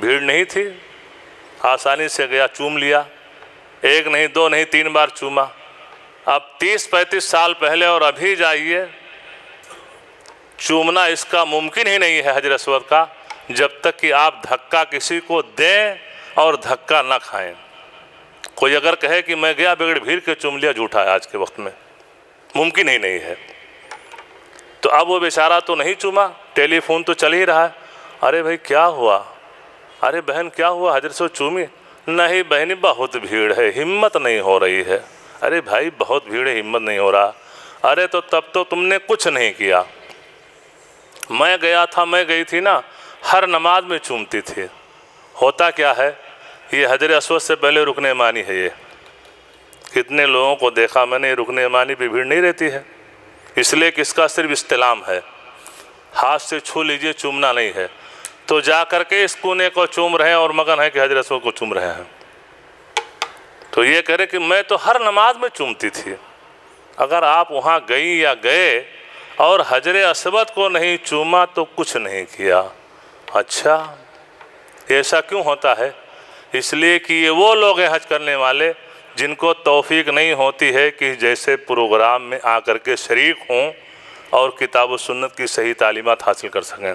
بھیڑ نہیں تھی، آسانی سے گیا چوم لیا، ایک نہیں دو نہیں 3 بار چوما۔ اب 30-35 سال پہلے اور ابھی جائیے، چومنا اس کا ممکن ہی نہیں ہے حجر اسود کا، جب تک کہ آپ دھکا کسی کو دیں اور دھکا نہ کھائیں۔ کوئی اگر کہے کہ میں گیا بغیر بھیڑ کے چوم لیا، جھوٹا ہے، آج کے وقت میں ممکن ہی نہیں ہے۔ تو اب وہ بیچارہ تو نہیں چوما، ٹیلی فون تو چل ہی رہا ہے، ارے بھائی کیا ہوا، ارے بہن کیا ہوا، حجر اسود چومی؟ نہیں بہنی بہت بھیڑ ہے، ہمت نہیں ہو رہی ہے۔ ارے بھائی بہت بھیڑ ہے، ہمت نہیں ہو رہا۔ ارے تو تب تو تم نے کچھ نہیں کیا، میں گیا تھا، میں گئی تھی نا، ہر نماز میں چومتی تھی۔ ہوتا کیا ہے، یہ حجر اسود سے پہلے رکن یمانی ہے۔ یہ کتنے لوگوں کو دیکھا میں نے، رکن یمانی پہ بھیڑ نہیں رہتی ہے، اس لیے کہ اس کا صرف استلام ہے، ہاتھ سے چھو لیجئے، چومنا نہیں ہے۔ تو جا کر کے اس کونے کو چوم رہے ہیں اور مگن ہے کہ حجر اسود کو چوم رہے ہیں۔ تو یہ کہہ رہے کہ میں تو ہر نماز میں چومتی تھی۔ اگر آپ وہاں گئی یا گئے اور حجر اسود کو نہیں چوما تو کچھ نہیں کیا۔ اچھا ایسا کیوں ہوتا ہے؟ اس لیے کہ یہ وہ لوگ ہیں حج کرنے والے جن کو توفیق نہیں ہوتی ہے کہ جیسے پروگرام میں آ کر کے شریک ہوں اور کتاب و سنت کی صحیح تعلیمات حاصل کر سکیں۔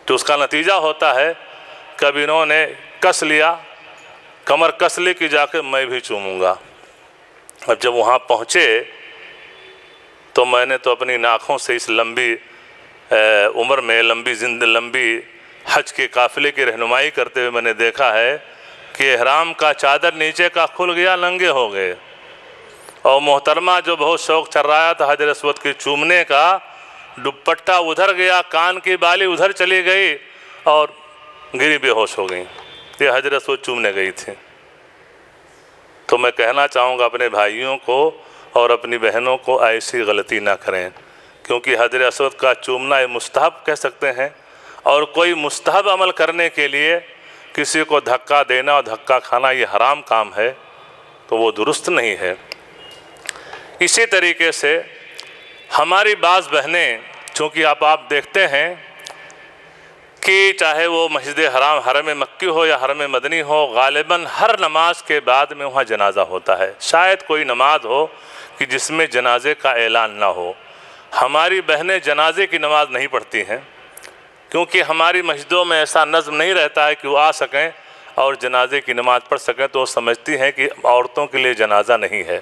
تو اس کا نتیجہ ہوتا ہے کبھی انہوں نے کس لیا، کمر کس لی کہ جا کے میں بھی چوموں گا۔ اب جب وہاں پہنچے تو میں نے تو اپنی آنکھوں سے اس لمبی عمر میں، لمبی حج کے قافلے کی رہنمائی کرتے ہوئے میں نے دیکھا ہے کہ احرام کا چادر نیچے کا کھل گیا، ننگے ہو گئے، اور محترمہ جو بہت شوق چل رہا تھا حجر اسود کے چومنے کا، دوپٹہ ادھر گیا، کان کی بالی ادھر چلی گئی اور گری بے ہوش ہو گئی۔ یہ حجر اسود چومنے گئی تھی۔ تو میں کہنا چاہوں گا اپنے بھائیوں کو اور اپنی بہنوں کو ایسی غلطی نہ کریں، کیونکہ حجر اسود کا چومنا یہ مستحب کہہ سکتے ہیں، اور کوئی مستحب عمل کرنے کے لیے کسی کو دھکا دینا اور دھکا کھانا یہ حرام کام ہے، تو وہ درست نہیں ہے۔ اسی طریقے سے ہماری بعض بہنیں، چونکہ آپ دیکھتے ہیں کہ چاہے وہ مسجد حرم مکی ہو یا حرم مدنی ہو، غالباً ہر نماز کے بعد میں وہاں جنازہ ہوتا ہے۔ شاید کوئی نماز ہو کہ جس میں جنازے کا اعلان نہ ہو۔ ہماری بہنیں جنازے کی نماز نہیں پڑھتی ہیں، کیونکہ ہماری مسجدوں میں ایسا نظم نہیں رہتا ہے کہ وہ آ سکیں اور جنازے کی نماز پڑھ سکیں، تو وہ سمجھتی ہیں کہ عورتوں کے لیے جنازہ نہیں ہے،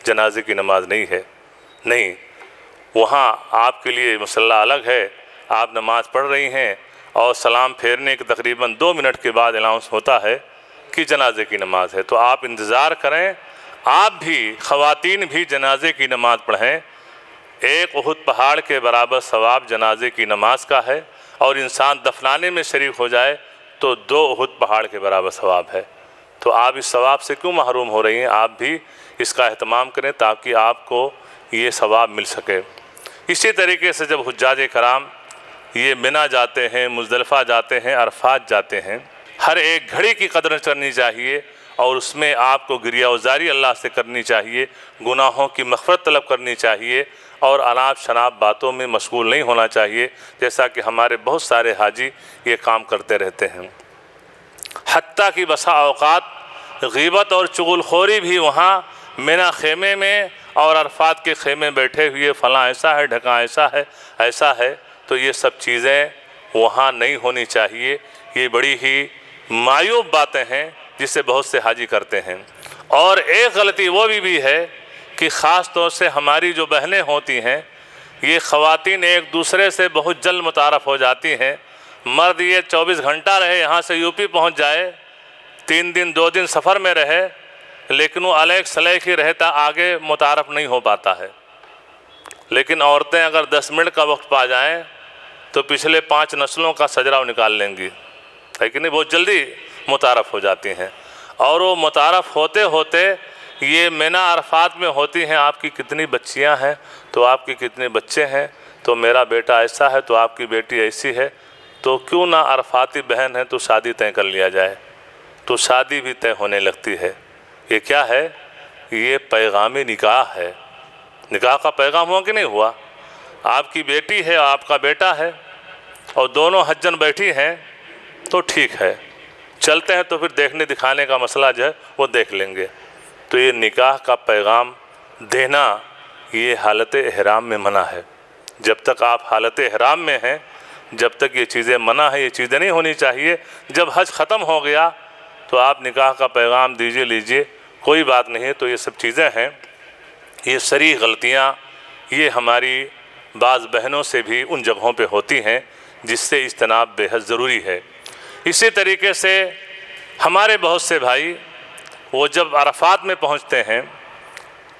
جنازے کی نماز نہیں ہے۔ نہیں، وہاں آپ کے لیے مصلی الگ ہے، آپ نماز پڑھ رہی ہیں اور سلام پھیرنے کے تقریباً 2 منٹ کے بعد اناؤنس ہوتا ہے کہ جنازے کی نماز ہے، تو آپ انتظار کریں، آپ بھی، خواتین بھی جنازے کی نماز پڑھیں۔ ایک احد پہاڑ کے برابر ثواب جنازے کی نماز کا ہے، اور انسان دفنانے میں شریک ہو جائے تو 2 احد پہاڑ کے برابر ثواب ہے۔ تو آپ اس ثواب سے کیوں محروم ہو رہی ہیں؟ آپ بھی اس کا اہتمام کریں تاکہ آپ کو یہ ثواب مل سکے۔ اسی طریقے سے جب حجاج کرام یہ منا جاتے ہیں، مزدلفہ جاتے ہیں، عرفات جاتے ہیں، ہر ایک گھڑی کی قدر کرنی چاہیے، اور اس میں آپ کو گریہ وزاری اللہ سے کرنی چاہیے، گناہوں کی مغفرت طلب کرنی چاہیے، اور اناپ شناپ باتوں میں مشغول نہیں ہونا چاہیے، جیسا کہ ہمارے بہت سارے حاجی یہ کام کرتے رہتے ہیں۔ حتیٰ کہ بسا اوقات غیبت اور چغل خوری بھی وہاں منا خیمے میں اور عرفات کے خیمے بیٹھے ہوئے، فلاں ایسا ہے، ڈھکاں ایسا ہے، تو یہ سب چیزیں وہاں نہیں ہونی چاہیے۔ یہ بڑی ہی معیوب باتیں ہیں جسے بہت سے حاجی کرتے ہیں۔ اور ایک غلطی وہ بھی ہے کہ خاص طور سے ہماری جو بہنیں ہوتی ہیں، یہ خواتین ایک دوسرے سے بہت جلد متعارف ہو جاتی ہیں۔ مرد یہ 24 گھنٹہ رہے، یہاں سے یوپی پہنچ جائے، 3 دن 2 دن سفر میں رہے، لیکن وہ علیق سلیق ہی رہتا، آگے متعارف نہیں ہو پاتا ہے۔ لیکن عورتیں اگر 10 منٹ کا وقت پا جائیں تو پچھلے 5 نسلوں کا سجرہ نکال لیں گی، ہے کہ نہیں؟ بہت جلدی متعارف ہو جاتی ہیں، اور وہ متعارف ہوتے ہوتے یہ منا عرفات میں ہوتی ہیں، آپ کی کتنی بچیاں ہیں، تو آپ کی کتنے بچے ہیں، تو میرا بیٹا ایسا ہے، تو آپ کی بیٹی ایسی ہے، تو کیوں نہ عرفاتی بہن ہے تو شادی طے کر لیا جائے، تو شادی بھی طے ہونے لگتی ہے۔ یہ کیا ہے؟ یہ پیغام نکاح ہے۔ نکاح کا پیغام ہوا کہ نہیں ہوا؟ آپ کی بیٹی ہے، آپ کا بیٹا ہے، اور دونوں حجن بیٹھی ہیں تو ٹھیک ہے، چلتے ہیں تو پھر دیکھنے دکھانے کا مسئلہ جو ہے وہ دیکھ لیں گے۔ تو یہ نکاح کا پیغام دینا یہ حالت احرام میں منع ہے۔ جب تک آپ حالت احرام میں ہیں، جب تک یہ چیزیں منع ہیں، یہ چیزیں نہیں ہونی چاہیے۔ جب حج ختم ہو گیا تو آپ نکاح کا پیغام دیجئے لیجئے، کوئی بات نہیں ہے۔ تو یہ سب چیزیں ہیں، یہ صریح غلطیاں یہ ہماری بعض بہنوں سے بھی ان جگہوں پہ ہوتی ہیں جس سے اجتناب بے حد ضروری ہے۔ اسی طریقے سے ہمارے بہت سے بھائی وہ جب عرفات میں پہنچتے ہیں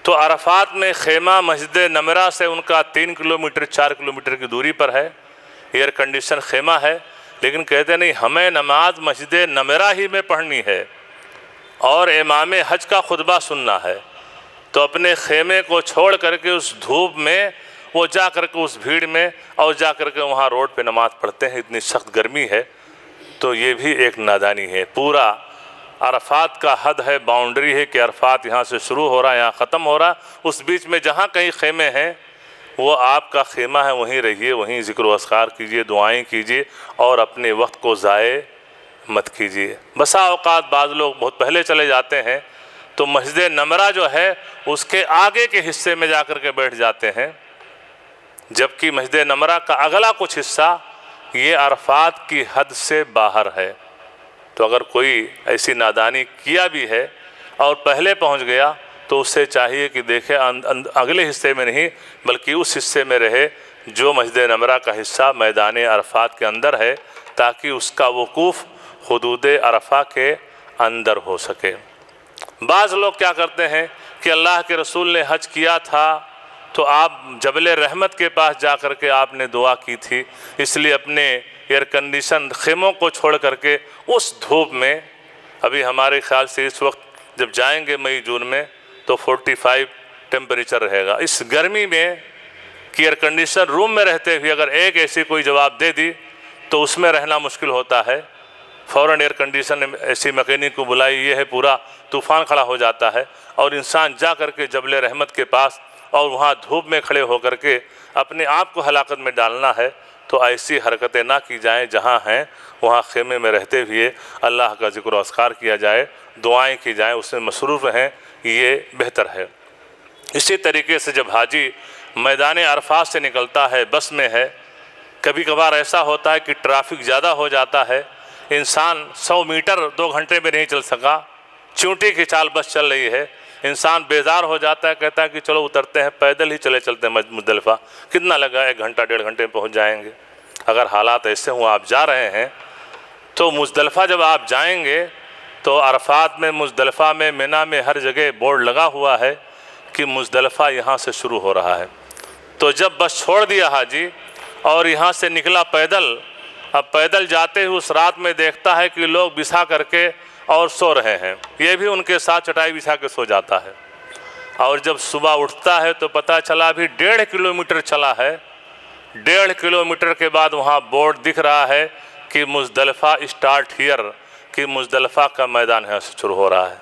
تو عرفات میں خیمہ مسجد نمرہ سے ان کا 3 کلومیٹر 4 کلومیٹر کی دوری پر ہے، ایئر کنڈیشن خیمہ ہے، لیکن کہتے نہیں ہمیں نماز مسجد نمرہ ہی میں پڑھنی ہے اور امام حج کا خطبہ سننا ہے۔ تو اپنے خیمے کو چھوڑ کر کے اس دھوپ میں وہ جا کر کے اس بھیڑ میں اور جا کر کے وہاں روڈ پہ نماز پڑھتے ہیں، اتنی سخت گرمی ہے۔ تو یہ بھی ایک نادانی ہے۔ پورا عرفات کا حد ہے، باؤنڈری ہے کہ عرفات یہاں سے شروع ہو رہا ہے، یہاں ختم ہو رہا ہے۔ اس بیچ میں جہاں کہیں خیمے ہیں وہ آپ کا خیمہ ہے، وہیں رہیے، وہیں ذکر و اذکار کیجئے، دعائیں کیجئے اور اپنے وقت کو ضائع مت کیجئے۔ بسا اوقات بعض لوگ بہت پہلے چلے جاتے ہیں تو مسجد نمرہ جو ہے اس کے آگے کے حصے میں جا کر کے بیٹھ جاتے ہیں، جبکہ مسجد نمرہ کا اگلا کچھ حصہ یہ عرفات کی حد سے باہر ہے۔ تو اگر کوئی ایسی نادانی کیا بھی ہے اور پہلے پہنچ گیا تو اس سے چاہیے کہ دیکھے اگلے حصے میں نہیں بلکہ اس حصے میں رہے جو مسجد نمرہ کا حصہ میدان عرفات کے اندر ہے، تاکہ اس کا وقوف حدود عرفہ کے اندر ہو سکے۔ بعض لوگ کیا کرتے ہیں کہ اللہ کے رسول نے حج کیا تھا تو آپ جبل رحمت کے پاس جا کر کے آپ نے دعا کی تھی، اس لیے اپنے ایئر کنڈیشن خیموں کو چھوڑ کر کے اس دھوپ میں، ابھی ہمارے خیال سے اس وقت جب جائیں گے مئی جون میں تو 45 ٹیمپریچر رہے گا۔ اس گرمی میں کہ ایئر کنڈیشن روم میں رہتے ہوئے اگر ایک ایسی کوئی جواب دے دی تو اس میں رہنا مشکل ہوتا ہے۔ فوراً ایئر کنڈیشن ایسی مکینک کو بلائی، یہ ہے پورا طوفان کھڑا ہو جاتا ہے اور انسان جا کر کے جبل رحمت کے پاس اور وہاں دھوپ میں کھڑے ہو کر کے اپنے آپ کو ہلاکت میں ڈالنا ہے۔ تو ایسی حرکتیں نہ کی جائیں، جہاں ہیں وہاں خیمے میں رہتے ہوئے اللہ کا ذکر و اذکار کیا جائے، دعائیں کی جائیں، اس میں مصروف رہیں، یہ بہتر ہے۔ اسی طریقے سے جب حاجی میدان عرفات سے نکلتا ہے، بس میں ہے، کبھی کبھار ایسا ہوتا ہے کہ ٹریفک زیادہ ہو جاتا ہے، انسان 100 میٹر 2 گھنٹے میں نہیں چل سکا، چونٹی کی چال بس چل رہی ہے، انسان بیزار ہو جاتا ہے، کہتا ہے کہ چلو اترتے ہیں، پیدل ہی چلتے ہیں مزدلفہ، کتنا لگا 1 گھنٹہ 1.5 گھنٹے میں پہنچ جائیں گے۔ اگر حالات ایسے ہوں آپ جا رہے ہیں تو مزدلفہ جب آپ جائیں گے تو عرفات میں، مزدلفہ میں، منی میں ہر جگہ بورڈ لگا ہوا ہے کہ مزدلفہ یہاں سے شروع ہو رہا ہے۔ تو جب بس چھوڑ دیا حاجی اور یہاں سے نکلا پیدل، اب پیدل جاتے ہوئے اس رات میں دیکھتا ہے کہ لوگ بچھا کر کے اور سو رہے ہیں، یہ بھی ان کے ساتھ چٹائی بچھا کے سو جاتا ہے۔ اور جب صبح اٹھتا ہے تو پتہ چلا بھی 1.5 کلومیٹر چلا ہے، 1.5 کلومیٹر کے بعد وہاں بورڈ دکھ رہا ہے کہ مزدلفہ اسٹارٹ ہیئر، کہ مزدلفہ کا میدان یہاں سے شروع ہو رہا ہے۔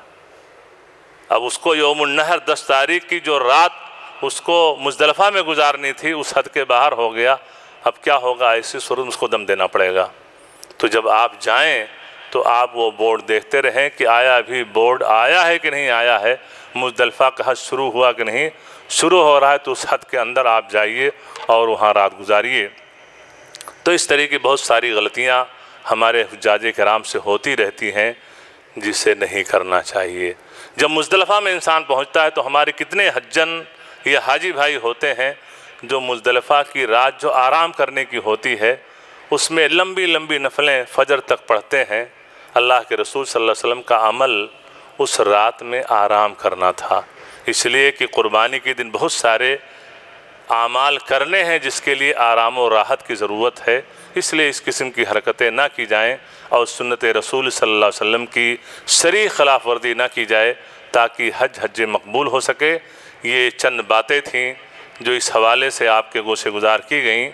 اب اس کو یوم النحر 10 تاریخ کی جو رات اس کو مزدلفہ میں گزارنی تھی اس حد کے باہر ہو گیا، اب کیا ہوگا؟ ایسی صورت میں اس کو دم دینا پڑے گا۔ تو جب آپ جائیں تو آپ وہ بورڈ دیکھتے رہیں کہ آیا ابھی بورڈ آیا ہے کہ نہیں آیا ہے، مزدلفہ کا حج شروع ہوا کہ نہیں، شروع ہو رہا ہے تو اس حد کے اندر آپ جائیے اور وہاں رات گزاریے۔ تو اس طرح کی بہت ساری غلطیاں ہمارے حجاج کرام سے ہوتی رہتی ہیں جسے نہیں کرنا چاہیے۔ جب مزدلفہ میں انسان پہنچتا ہے تو ہمارے کتنے حجن یا حاجی بھائی ہوتے ہیں جو مزدلفہ کی رات جو آرام کرنے کی ہوتی ہے اس میں لمبی لمبی نفلیں فجر تک پڑھتے ہیں۔ اللہ کے رسول صلی اللہ علیہ وسلم کا عمل اس رات میں آرام کرنا تھا، اس لیے کہ قربانی کے دن بہت سارے اعمال کرنے ہیں جس کے لیے آرام و راحت کی ضرورت ہے، اس لیے اس قسم کی حرکتیں نہ کی جائیں اور سنت رسول صلی اللہ علیہ وسلم کی صریح خلاف ورزی نہ کی جائے تاکہ حج مقبول ہو سکے۔ یہ چند باتیں تھیں جو اس حوالے سے آپ کے گوشے گزار کی گئیں۔